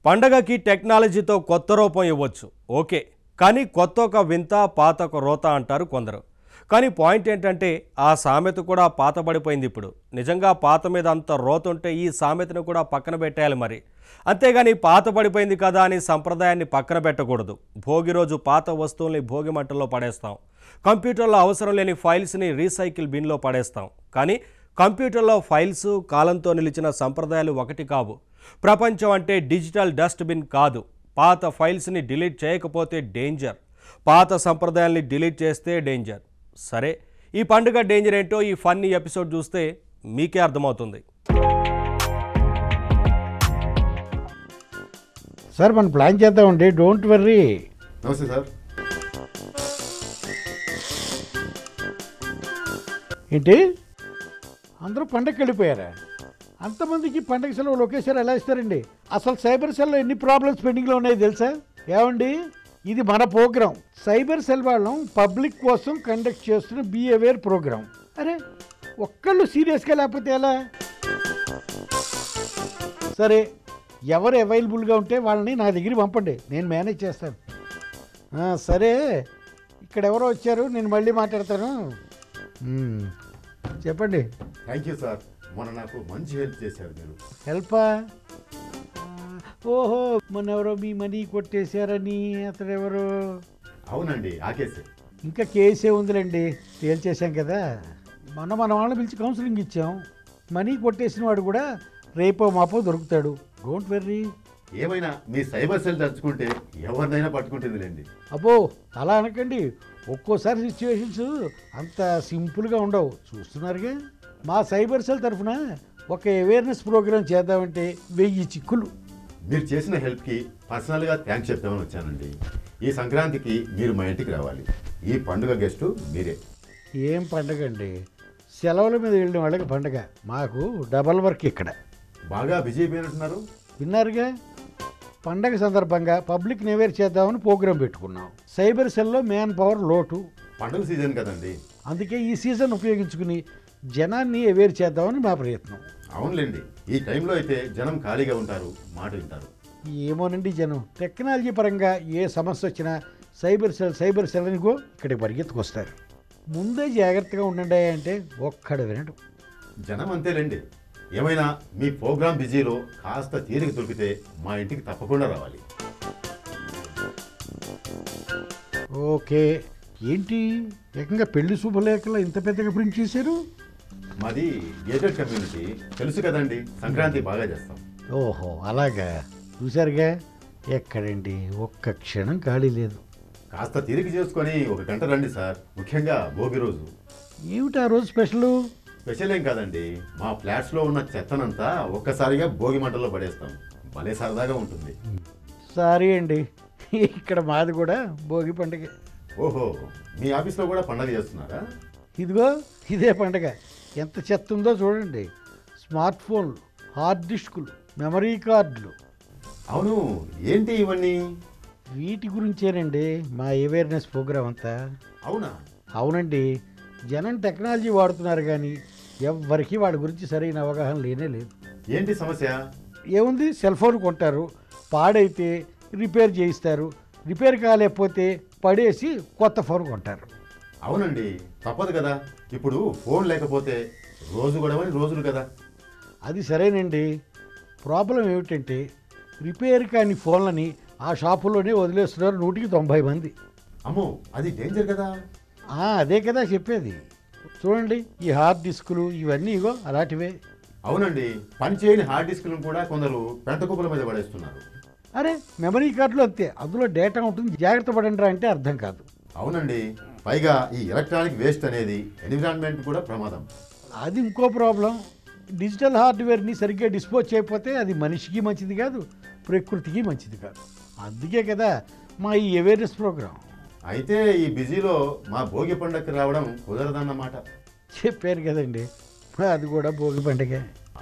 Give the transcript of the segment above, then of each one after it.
పండగకి టెక్నాలజీతో కొత్త రూపం ఇవ్వచ్చు ఓకే, కానీ కొత్త ఒక వింత పాత ఒక రోత అంటారు కొందరు. కానీ పాయింట్ ఏంటంటే ఆ సామెత కూడా పాతబడిపోయింది. ఇప్పుడు నిజంగా పాత మీద అంత రోత ఉంటే ఈ సామెతను కూడా పక్కన పెట్టేయాలి మరి. అంతేగాని పాతబడిపోయింది కదా అని సంప్రదాయాన్ని పక్కన పెట్టకూడదు. భోగి రోజు పాత వస్తువుల్ని భోగి మంటల్లో పడేస్తాం. కంప్యూటర్లో అవసరం లేని ఫైల్స్ని రీసైకిల్ బిన్లో పడేస్తాం. కానీ కంప్యూటర్లో ఫైల్స్ కాలంతో నిలిచిన సంప్రదాయాలు ఒకటి కావు. ప్రపంచం అంటే డిజిటల్ డస్ట్బిన్ కాదు. పాత ఫైల్స్ని డిలీట్ చేయకపోతే డేంజర్, పాత సంప్రదాయాల్ని డిలీట్ చేస్తే డేంజర్. సరే, ఈ పండుగ డేంజర్ ఏంటో ఈ ఫన్నీ ఎపిసోడ్ చూస్తే మీకే అర్థమవుతుంది. సార్ మనం ప్లాన్ చేద్దామండి, డోంట్ వర్రీ. నమస్తే సార్. ఏంటి అందరూ పండగకి వెళ్ళిపోయారా? అంతమందికి పండగ సెలవులు ఒకేసారి ఎలా ఇస్తారండి? అసలు సైబర్ సెల్లో ఎన్ని ప్రాబ్లమ్స్ పెండింగ్లో ఉన్నాయో తెలుసా? ఏమండి, ఇది మన ప్రోగ్రాం. సైబర్ సెల్ వాళ్ళం పబ్లిక్ కోసం కండక్ట్ చేస్తున్న బీ అవేర్ ప్రోగ్రాం. అరే ఒక్కళ్ళు సీరియస్గా లేకపోతే ఎలా? సరే, ఎవరు అవైలబుల్గా ఉంటే వాళ్ళని నా దగ్గరికి పంపండి, నేను మేనేజ్ చేస్తాను. సరే, ఇక్కడ ఎవరో వచ్చారు, నేను మళ్ళీ మాట్లాడతాను. చెప్పండి. థ్యాంక్ యూ సార్, మొన్న నాకు మంచి హెల్ప్ చేశారు మీరు. హెల్పా? ఓహో, మొన్న ఎవరో మీ మనీ కొట్టేశారని అతడు ఎవరు? అవునండి, ఆ కేసే. ఇంకా కేసే ఉందిలేండి, తేల్చేశాం కదా. మన వాళ్ళని పిలిచి కౌన్సిలింగ్ ఇచ్చాం. మనీ కొట్టేసిన వాడు కూడా రేపో మాపో దొరుకుతాడు, డోంట్ వెర్రీ. ఏమైనా మీ సైబర్ సెల్ తలుచుకుంటే ఎవరినైనా పట్టుకుంటుందిలేండి. అబ్బో అలా అనకండి, ఒక్కోసారి సిచ్యువేషన్స్ అంత సింపుల్గా ఉండవు, చూస్తున్నారుగా. మా సైబర్ సెల్ తరఫున ఒక అవేర్నెస్ ప్రోగ్రామ్ చేద్దామంటే 1000 చిక్కులు. మీరు చేసిన హెల్ప్కి పర్సనల్గా థ్యాంక్స్ చెప్తామని వచ్చానండి. ఈ సంక్రాంతికి మీరు మా ఇంటికి రావాలి. ఈ పండుగ గెస్టు మీరే. ఏం పండగ అండి, సెలవుల మీద వెళ్ళిన వాళ్ళకి పండగ, మాకు డబల్ వర్క్ ఇక్కడ. బాగా బిజీ అయిపోయినట్టున్నారు. విన్నారుగా, పండగ సందర్భంగా పబ్లిక్ అవేర్ చేద్దామని ప్రోగ్రాం పెట్టుకున్నాం. సైబర్ సెల్లో మ్యాన్ పవర్ లోటు. పండుగ సీజన్ కదండి, అందుకే ఈ సీజన్ ఉపయోగించుకుని జనాన్ని అవేర్ చేద్దామని మా ప్రయత్నం. అవునులేండి, ఈ టైంలో అయితే జనం ఖాళీగా ఉంటారు, మాట వింటారు. ఏమోనండి, జనం టెక్నాలజీ పరంగా ఏ సమస్య వచ్చినా సైబర్ సెల్ అనుకో ఇక్కడికి పరిగెత్తుకొస్తారు. ముందే జాగ్రత్తగా ఉండండి అంటే ఒక్కడు వినడు. జనం అంతేలేండి. ఏమైనా మీ ప్రోగ్రామ్ బిజీలో కాస్త తీరిక దొరికితే మా ఇంటికి తప్పకుండా రావాలి. ఓకే. ఏంటి ఏకంగా పెళ్లి శుభలేఖలు ఇంత పెద్దగా ప్రింట్ చేశారు? మాది గేటెడ్ కమ్యూనిటీ, తెలుసు కదండి, సంక్రాంతి బాగా చేస్తాం. ఓహో అలాగా, చూశారుగా. ఎక్కడండి ఒక్క క్షణం ఖాళీ లేదు. కాస్త తీరిక చేసుకొని 1 గంట రండి సార్, ముఖ్యంగా భోగి రోజు. ఏమిటి ఆ రోజు స్పెషల్? స్పెషల్ ఏం కాదండి, మా ఫ్లాట్స్లో ఉన్న చెత్తనంతా ఒక్కసారిగా భోగి మంటల్లో పడేస్తాం. భలే సరదాగా ఉంటుంది. సారీ అండి, ఇక్కడ మాది కూడా భోగి పండుగ. ఓహో, మీ ఆఫీస్లో కూడా పండగ చేస్తున్నారా? ఇదిగో ఇదే పండగ. ఎంత చెత్త ఉందో చూడండి. స్మార్ట్ ఫోన్లు, హార్డ్ డిస్కులు, మెమరీ కార్డులు. అవును, ఏంటి ఇవన్నీ? వీటి గురించేనండి మా అవేర్నెస్ ప్రోగ్రాం అంతా. అవునా? అవునండి, జనం టెక్నాలజీ వాడుతున్నారు కానీ ఎవ్వరికీ వాడి గురించి సరైన అవగాహన లేనే లేదు. ఏంటి సమస్య? ఏముంది, సెల్ ఫోన్ కొంటారు, పాడైతే రిపేర్ చేయిస్తారు, రిపేర్ కాలేకపోతే పడేసి కొత్త ఫోన్ కొంటారు. అవునండి, తప్పదు కదా. ఇప్పుడు ఫోన్ లేకపోతే రోజు గొడవని రోజులు కదా. అది సరేనండి. ప్రాబ్లం ఏమిటంటే రిపేర్ కాని ఫోన్లని ఆ షాపుల్లోనే వదిలేస్తున్నారు 190 మంది. అమ్మో, అది డేంజర్ కదా. అదే కదా చెప్పేది. చూడండి, ఈ హార్డ్ డిస్కులు ఇవన్నీ ఇగో అలాంటివే. అవునండి, పనిచేయని హార్డ్ డిస్క్లను కూడా కొందరు పెంట కుప్పల మీద పడేస్తున్నారు. అరే మెమరీ కార్డులు అంతే, అందులో డేటా ఉంటుంది, జాగ్రత్త పడండి అంటే అర్థం కాదు. అవునండి, పైగా ఈ ఎలక్ట్రానిక్ వేస్ట్ అనేది ఎన్విరాన్మెంట్ కూడా ప్రమాదం. అది ఇంకో ప్రాబ్లం. డిజిటల్ హార్డ్వేర్ని సరిగ్గా డిస్పోజ్ చేయకపోతే అది మనిషికి మంచిది కాదు, ప్రకృతికి మంచిది కాదు. అందుకే కదా మా ఈ అవేర్నెస్ ప్రోగ్రాం. అయితే ఈ బిజీలో మా భోగి పండగకి రావడం కుదరదన్నమాట. చెప్పారు కదండి, అది కూడా భోగి పండుగ.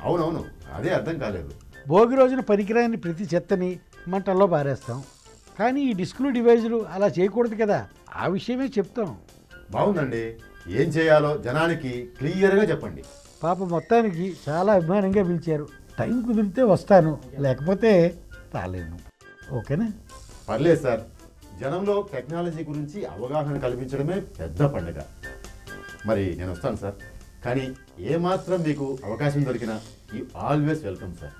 అవునవును, అదే అర్థం కాలేదు. భోగి రోజున పనికిరాని ప్రతి చెత్తని మంటల్లో పారేస్తాం, కానీ ఈ డిస్కులు డివైజులు అలా చేయకూడదు కదా, ఆ విషయమే చెప్తాం. బాగుందండి, ఏం చేయాలో జనానికి క్లియర్గా చెప్పండి. పాప మొత్తానికి చాలా అభిమానంగా పిలిచారు. టైం కుదిరితే వస్తాను, లేకపోతే రాలేను. ఓకేనా? పర్లేదు సార్, జనంలో టెక్నాలజీ గురించి అవగాహన కల్పించడమే పెద్ద పండుగ. మరి నేను వస్తాను సార్, కానీ ఏమాత్రం మీకు అవకాశం దొరికినా you always welcome sir.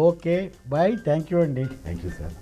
Okay bye. Thank you అండి. Thank you sir.